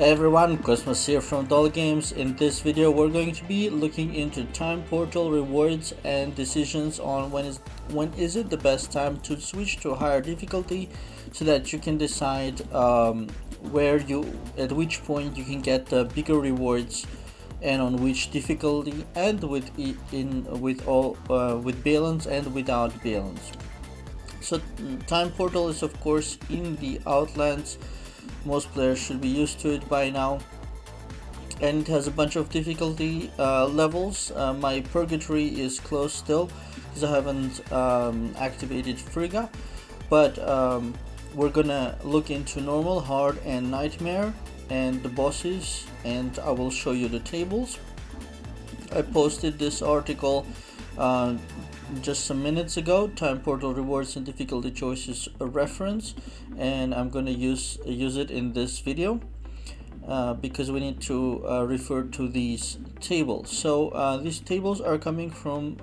Hey everyone, Cosmos here from Doll Games. In this video we're going to be looking into time portal rewards and decisions on when is it the best time to switch to higher difficulty, so that you can decide at which point you can get the bigger rewards and on which difficulty, and with balance and without balance. So time portal is of course in the Outlands. Most players should be used to it by now, and it has a bunch of difficulty levels. My purgatory is closed still because I haven't activated Frigga, but we're gonna look into normal, hard and nightmare and the bosses, and I will show you the tables. I posted this article just some minutes ago, time portal rewards and difficulty choices a reference, and I'm going to use it in this video because we need to refer to these tables. So these tables are coming from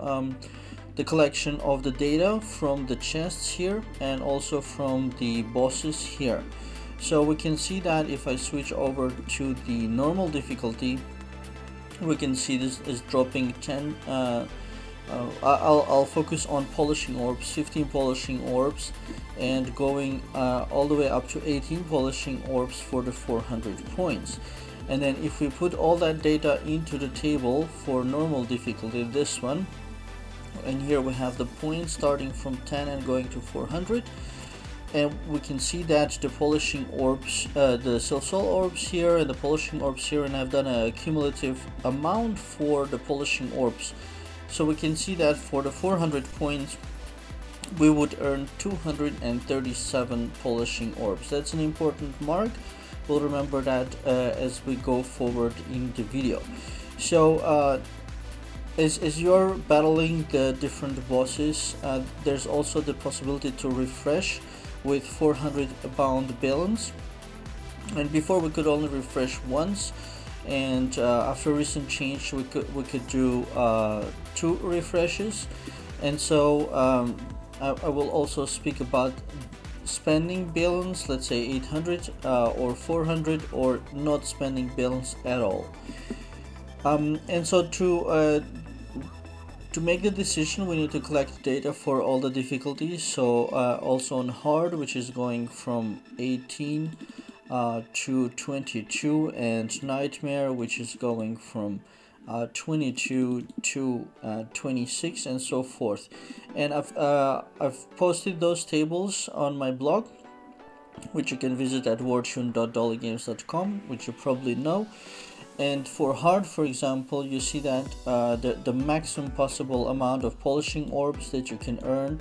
the collection of the data from the chests here and also from the bosses here. So we can see that if I switch over to the normal difficulty, we can see this is dropping 10 I'll focus on polishing orbs, 15 polishing orbs, and going all the way up to 18 polishing orbs for the 400 points. And then if we put all that data into the table for normal difficulty, this one, and here we have the points starting from 10 and going to 400, and we can see that the polishing orbs, the soul orbs here and the polishing orbs here, and I've done a cumulative amount for the polishing orbs. So we can see that for the 400 points we would earn 237 polishing orbs. That's an important mark. We'll remember that as we go forward in the video. So as you're battling the different bosses, there's also the possibility to refresh with 400 bound balance, and before we could only refresh once, and after recent change we could do 2 refreshes. And so I will also speak about spending balance, let's say 800 or 400, or not spending balance at all. And so to make the decision, we need to collect data for all the difficulties. So also on hard, which is going from 18 to 22, and nightmare, which is going from 22 to 26, and so forth. And I've posted those tables on my blog, which you can visit at wartune.dollygames.com, which you probably know. And for hard, for example, you see that the maximum possible amount of polishing orbs that you can earn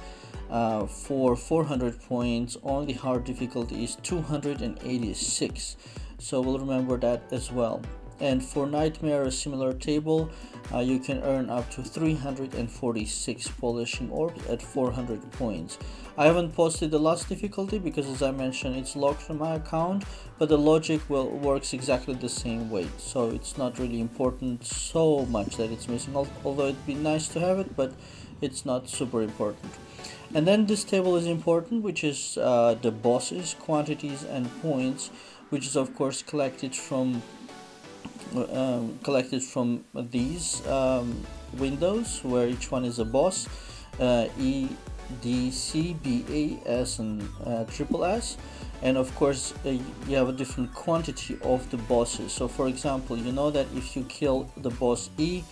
for 400 points on the hard difficulty is 286. So we'll remember that as well. And for nightmare, a similar table, you can earn up to 346 polishing orbs at 400 points. I haven't posted the last difficulty because, as I mentioned, it's locked on my account, but the logic works exactly the same way, so it's not really important so much that it's missing, although it'd be nice to have it, but it's not super important. And then this table is important, which is the bosses, quantities and points, which is of course collected from these windows, where each one is a boss, E, D, C, B, A, S and triple S. And of course you have a different quantity of the bosses. So for example, you know that if you kill the boss E,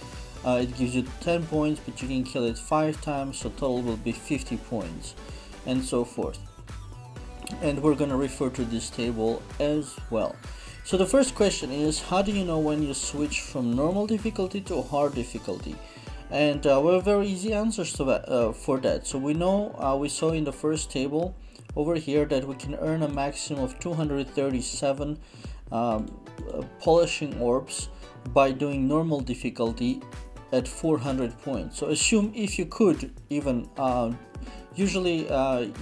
it gives you 10 points, but you can kill it 5 times, so total will be 50 points, and so forth. And we're going to refer to this table as well. So the first question is, how do you know when you switch from normal difficulty to hard difficulty? And we have very easy answers to that, for that. So we know, we saw in the first table over here that we can earn a maximum of 237 polishing orbs by doing normal difficulty at 400 points. So assume if you could even, usually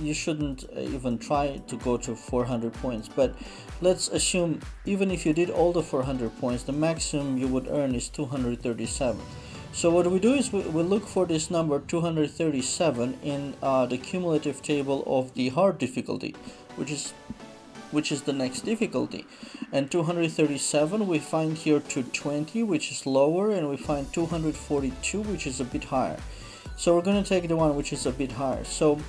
you shouldn't even try to go to 400 points, but let's assume even if you did all the 400 points, the maximum you would earn is 237. So what we do is we look for this number 237 in the cumulative table of the hard difficulty, which is which is the next difficulty, and 237 we find here 220, which is lower, and we find 242, which is a bit higher. So we're going to take the one which is a bit higher. So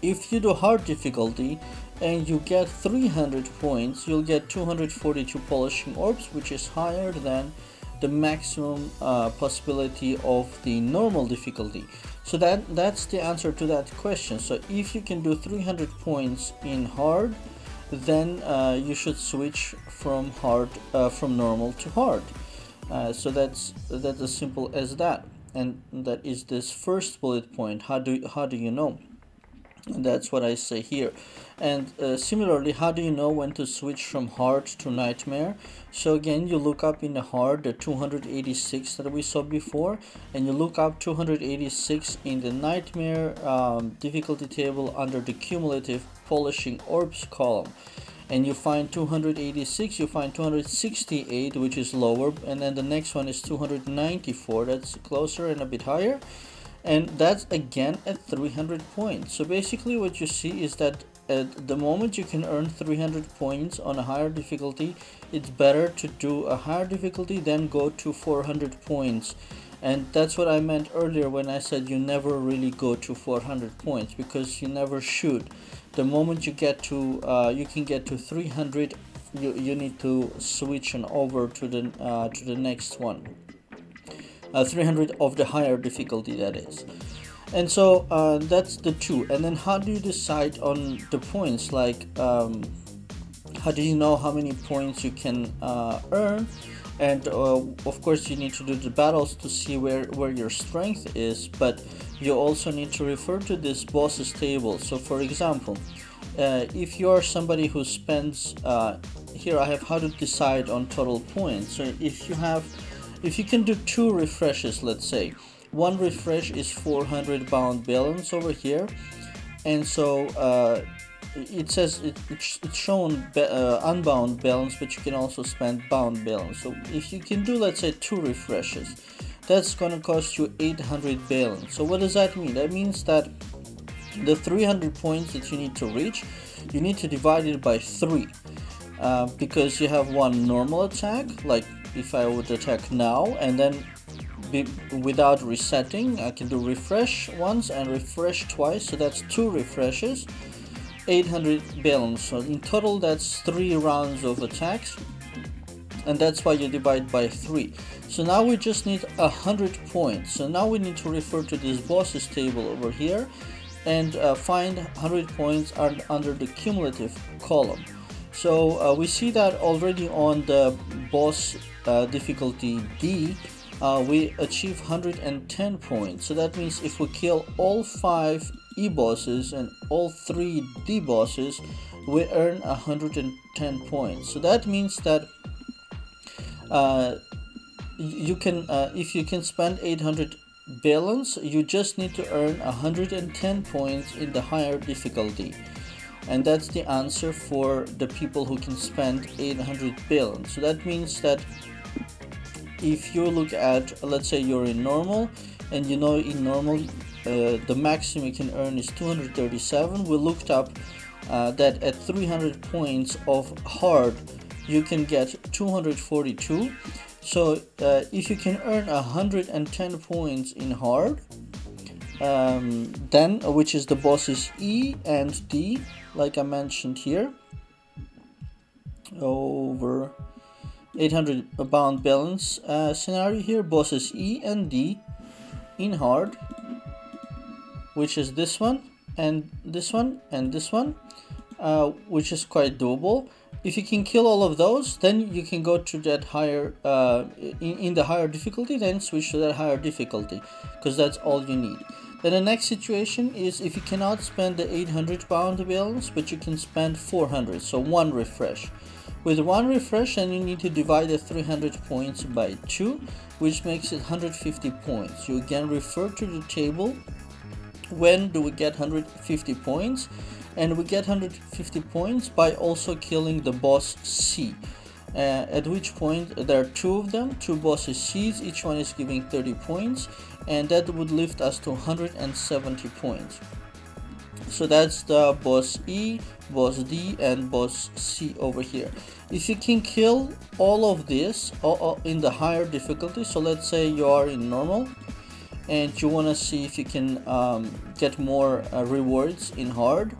if you do hard difficulty and you get 300 points, you'll get 242 polishing orbs, which is higher than the maximum possibility of the normal difficulty. So that's the answer to that question. So if you can do 300 points in hard, then you should switch from normal to hard. So that's as simple as that, and that is this first bullet point. How do you know? And that's what I say here. And similarly, how do you know when to switch from hard to nightmare? So again, you look up in the hard the 286 that we saw before, and you look up 286 in the nightmare difficulty table under the cumulative polishing orbs column, and you find 286, you find 268, which is lower, and then the next one is 294, that's closer and a bit higher. And that's again at 300 points. So basically what you see is that at the moment you can earn 300 points on a higher difficulty, it's better to do a higher difficulty than go to 400 points. And that's what I meant earlier when I said you never really go to 400 points, because you never should. The moment you get to you can get to 300, you need to switch on over to the next one. 300 of the higher difficulty, that is. And so that's the two. And then how do you decide on the points? Like how do you know how many points you can earn? And of course you need to do the battles to see where your strength is, but you also need to refer to this bosses table. So for example, if you are somebody who spends here I have how to decide on total points. So if you can do 2 refreshes, let's say one refresh is 400 bound balance over here, and so it says it's shown unbound balance, but you can also spend bound balance. So if you can do, let's say, 2 refreshes, that's gonna cost you 800 balance. So what does that mean? That means that the 300 points that you need to reach, you need to divide it by 3, because you have one normal attack, like if I would attack now and then without resetting, I can do refresh once and refresh twice, so that's 2 refreshes, 800 balance. So in total that's 3 rounds of attacks, and that's why you divide by 3. So now we just need 100 points. So now we need to refer to this bosses table over here and find 100 points under the cumulative column. So we see that already on the boss difficulty D, we achieve 110 points. So that means if we kill all 5 E bosses and all 3 D bosses, we earn 110 points. So that means that you can if you can spend 800 balance, you just need to earn 110 points in the higher difficulty. And that's the answer for the people who can spend 800 balance. So that means that if you look at, let's say you're in normal, and you know in normal the maximum you can earn is 237. We looked up that at 300 points of hard you can get 242. So if you can earn 110 points in hard, then which is the bosses E and D, like I mentioned here, over 800 bound balance scenario here, bosses E and D in hard, which is this one and this one and this one, which is quite doable. If you can kill all of those, then you can go to that higher in the higher difficulty, then switch to that higher difficulty, because that's all you need. Then the next situation is if you cannot spend the 800 bound balance, but you can spend 400, so 1 refresh. With 1 refresh, then you need to divide the 300 points by 2, which makes it 150 points. You again refer to the table. When do we get 150 points? And we get 150 points by also killing the boss C. At which point there are 2 of them, 2 bosses C's, each one is giving 30 points, and that would lift us to 170 points. So that's the boss E, boss D, and boss C over here. If you can kill all of this in the higher difficulty, so let's say you are in normal and you want to see if you can get more rewards in hard,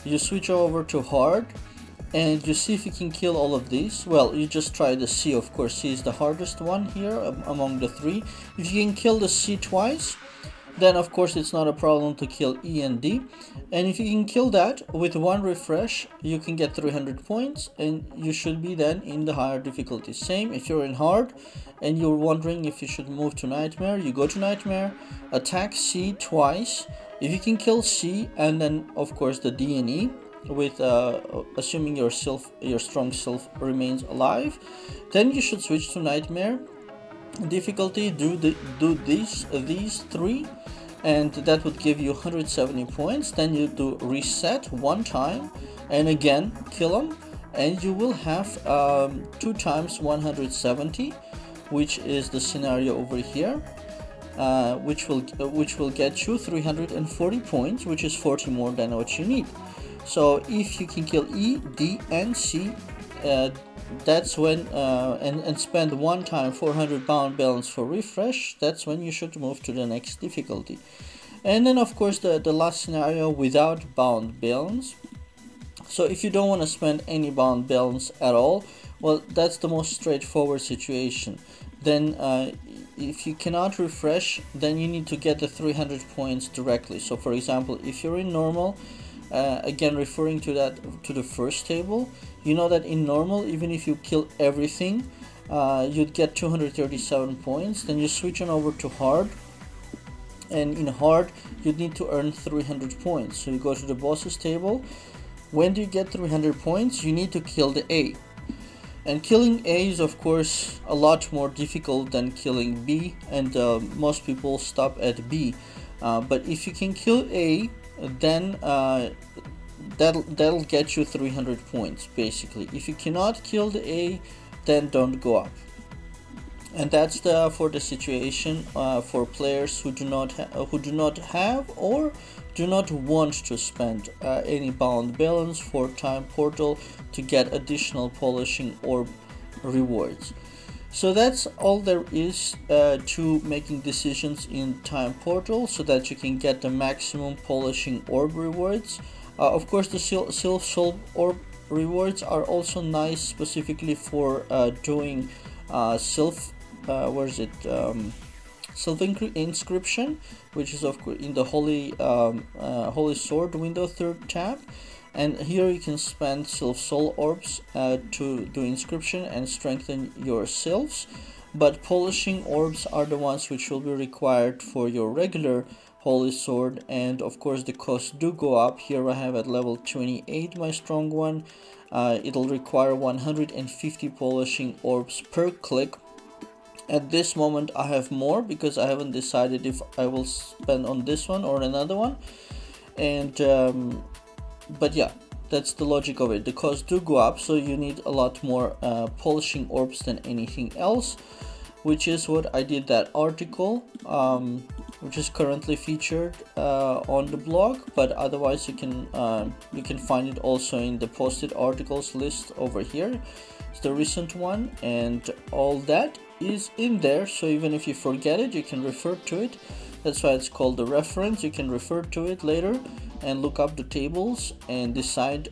you switch over to hard and you see if you can kill all of these. Well, you just try the C, of course. C is the hardest one here among the three. If you can kill the C twice, then of course it's not a problem to kill E and D. And if you can kill that with one refresh, you can get 300 points and you should be then in the higher difficulty. Same if you're in hard and you're wondering if you should move to nightmare, you go to nightmare, attack C twice. If you can kill C and then of course the D and E, with assuming your strong self remains alive, then you should switch to nightmare difficulty, do these three, and that would give you 170 points. Then you do reset one time and again kill them, and you will have 2 times 170, which is the scenario over here, which will get you 340 points, which is 40 more than what you need. So if you can kill E, D, and C, that's when and spend one time 400 bound balance for refresh, that's when you should move to the next difficulty. And then of course the last scenario without bound balance. So if you don't want to spend any bound balance at all, well, that's the most straightforward situation. Then if you cannot refresh, then you need to get the 300 points directly. So for example, if you're in normal, again referring to the first table, you know that in normal, even if you kill everything, you'd get 237 points. Then you switch on over to hard, and in hard you'd need to earn 300 points. So you go to the bosses table. When do you get 300 points? You need to kill the A, and killing A is of course a lot more difficult than killing B, and most people stop at B, but if you can kill A, then that'll get you 300 points basically. If you cannot kill the A, then don't go up. And that's for the situation for players who do not have or do not want to spend any bound balance for time portal to get additional polishing orb rewards. So that's all there is to making decisions in time portal, so that you can get the maximum polishing orb rewards. Of course, the self soul orb rewards are also nice, specifically for doing self inscription, which is of course in the holy sword window, 3rd tab. And here you can spend soul orbs to do inscription and strengthen yourselves, but polishing orbs are the ones which will be required for your regular holy sword, and of course the costs do go up. Here I have at level 28 my strong one. It'll require 150 polishing orbs per click. At this moment I have more because I haven't decided if I will spend on this one or another one, and but yeah, that's the logic of it. The costs do go up, so you need a lot more polishing orbs than anything else, which is what I did that article, which is currently featured on the blog, but otherwise you can find it also in the posted articles list over here. It's the recent one, and all that is in there, so even if you forget it, you can refer to it. That's why it's called the reference. You can refer to it later and look up the tables and decide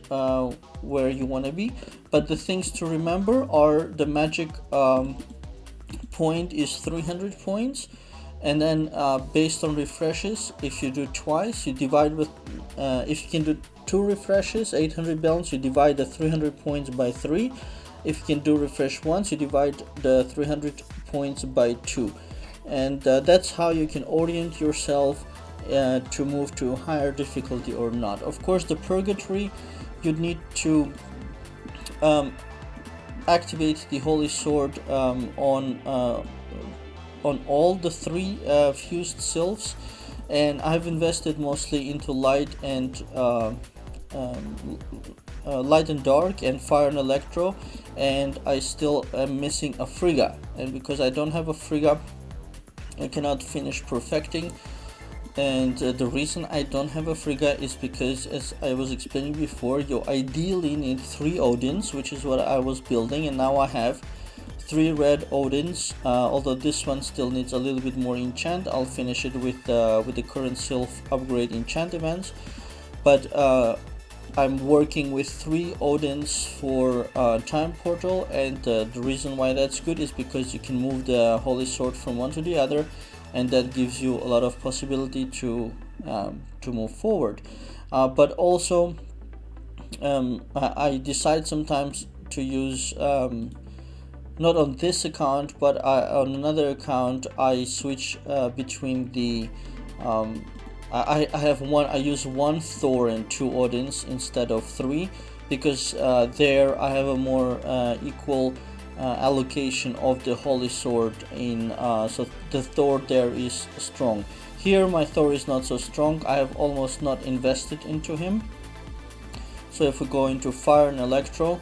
where you want to be. But the things to remember are the magic point is 300 points, and then based on refreshes, if you do twice, you divide with if you can do 2 refreshes, 800 balance, you divide the 300 points by 3. If you can do refresh once, you divide the 300 points by 2, and that's how you can orient yourself to move to higher difficulty or not. Of course, the purgatory, you'd need to activate the holy sword on all the 3 fused sylphs, and I've invested mostly into light and dark and fire and electro, and I still am missing a Frigga, and because I don't have a Frigga, I cannot finish perfecting. And the reason I don't have a Frigga is because, as I was explaining before, you ideally need 3 Odins, which is what I was building, and now I have 3 red Odins. Although this one still needs a little bit more enchant. I'll finish it with the current Sylph upgrade enchant events. But I'm working with 3 Odins for Time Portal, and the reason why that's good is because you can move the Holy Sword from one to the other, and that gives you a lot of possibility to move forward. But also I decide sometimes to use not on this account, but on another account I switch between the I use 1 Thor and 2 Odins instead of 3, because there I have a more equal allocation of the Holy Sword in, so the Thor there is strong. Here my Thor is not so strong. I have almost not invested into him. So if we go into Fire and Electro,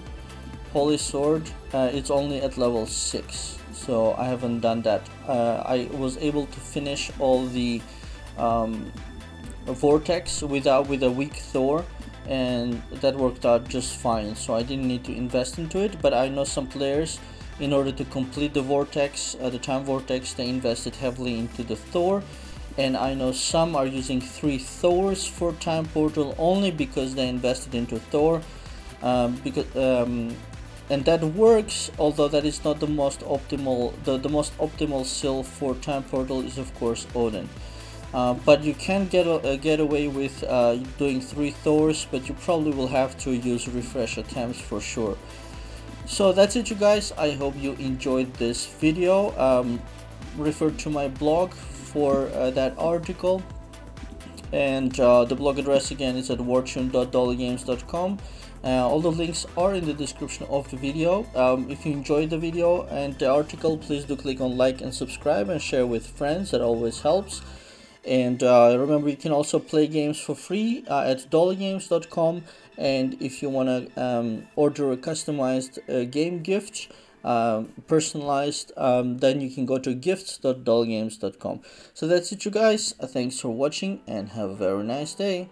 Holy Sword, it's only at level 6, so I haven't done that. I was able to finish all the Vortex with a weak Thor, and that worked out just fine, so I didn't need to invest into it. But I know some players, in order to complete the Vortex, the Time Vortex, they invested heavily into the Thor, and I know some are using 3 Thors for Time Portal only because they invested into Thor, and that works, although that is not the most optimal. The most optimal Sylph for Time Portal is of course Odin. But you can get away with doing 3 Thors, but you probably will have to use refresh attempts for sure. So that's it, you guys. I hope you enjoyed this video. Refer to my blog for that article, and the blog address again is at wartune.dollygames.com. All the links are in the description of the video. If you enjoyed the video and the article, please do click on like and subscribe and share with friends. That always helps. And remember, you can also play games for free at dollygames.com, and if you want to order a customized game gift, personalized, then you can go to gifts.dollygames.com. So that's it, you guys. Thanks for watching and have a very nice day.